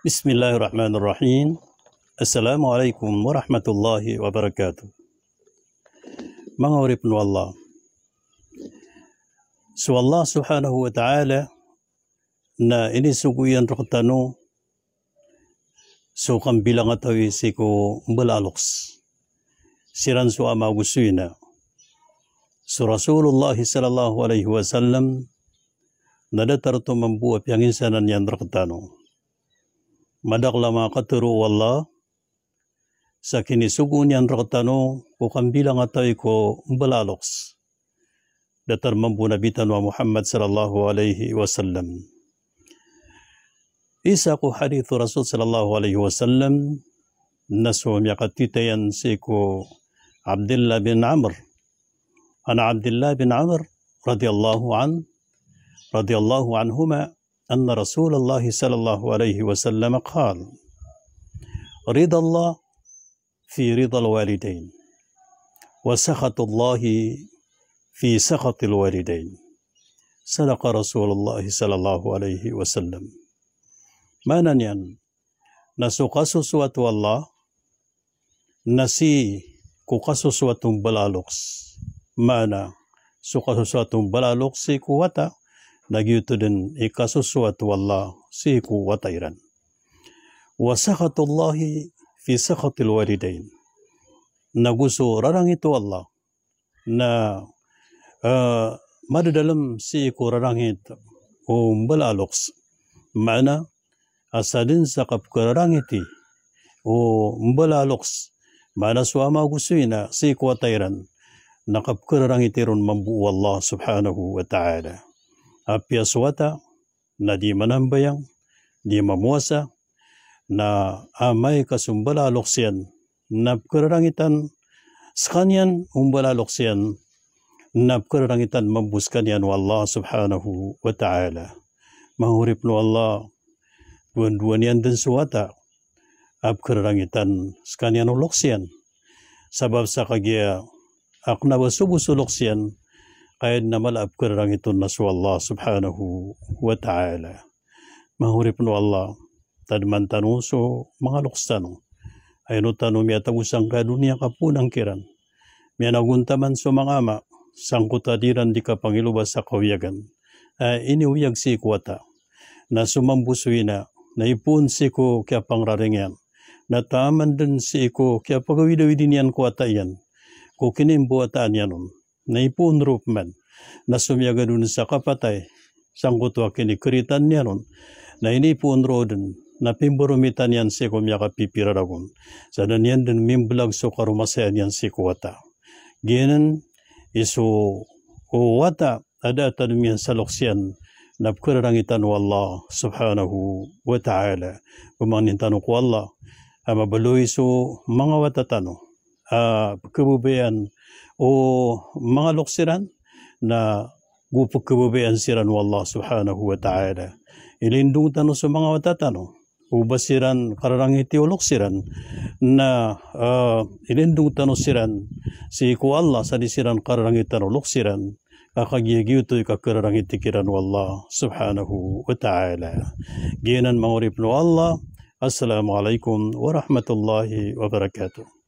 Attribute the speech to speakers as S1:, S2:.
S1: Bismillahirrahmanirrahim. Assalamualaikum warahmatullahi wabarakatuh. Mga urip ng Allah. So Allah subhanahu wa ta'ala na inisuguyan rokatano so kambilang atawi si ko balaloks. Siran so amagusuyna. So Rasulullah sallallahu alaihi wasallam nadatar to mambuap yang insanan yan rokatano. Madakla mga katuro wallah sa kinisugun yan rakatano o kambilang atay ko balaloks datar mambunabitan wa Muhammad sallallahu alaihi wasallam. Isa ko hadithu Rasul sallallahu alaihi wasallam naso miyakatitayan si ko Abdullah bin Amr. Ana Abdullah bin Amr radiyallahu anhuma أن رسول الله صلى الله عليه وسلم قال رضا الله في رضا الوالدين وسخط الله في سخط الوالدين صدق رسول الله صلى الله عليه وسلم. Mana niyan nasukasuswatu Allah nasi kukasuswatong balaloks mana sukasuswatong balaloks si kuwata nagyuto din ikasuswat wallah siku watayran. Wa sakhatullahi fi sakhatil walidain. Naguso rarang ito Allah na madadalam siku rarangit o balaloks. Mana asalin sa kapkararangiti o balaloks. Mana suama gusuina siku watayran nakapkararangiti ron mambu Allah subhanahu wa ta'ala. Api aswata na di manambayang, di mamuasa, na amay kasumbalaloksiyan, na kararangitan skanyan umbalaloksiyan, na kararangitan mambuskan yan wa Allah subhanahu wa ta'ala. Mahurip no Allah, duwan-duwan yan din suwata, ap kararangitan skanyan uloksiyan, sabab sa kagya aknawasubusuloksiyan, kahit na malap karang ito na su Allah subhanahu wa ta'ala. Mahurip no Allah, tadman tanong so mga luksano, ay no tanong miya tagusang kadunia kapunang kiran, miya naguntaman so mga ama, sangkutadiran di ka pangilubas sa kawiyagan, iniuyag si kuwata, na sumambusuin na ipun si ko kaya pangraringyan, na taaman din si ko kaya pagawidawidin yan kuwata yan, kukinimbuataan yan nun, na ipunrup man, na sumiyaga dun sa kapatay, sangkutwa kinikritan niya nun, na inipunro dun, na pimburumitan yan si kumyaka pipiraragon, sa dan yan din mimbulag so karumasayan yan si kuwata. Ginan, iso kuwata, ada tanong yan sa loksyan, na pkararangitan wa Allah subhanahu wa ta'ala, kumanintan ko Allah, mabaloy so mga watatano, kebubayan, o mga loksiran na gupag kababayan siran wa Allah subhanahu wa ta'ala. Ilindung tano sa mga watatano, ubasiran kararangiti o loksiran na ilindung tano siran si ku Allah sa disiran kararangitan o loksiran kakagiyagiyuto kakararangiti kiran wa Allah subhanahu wa ta'ala. Ginan mangurip no Allah. Assalamualaikum warahmatullahi wabarakatuh.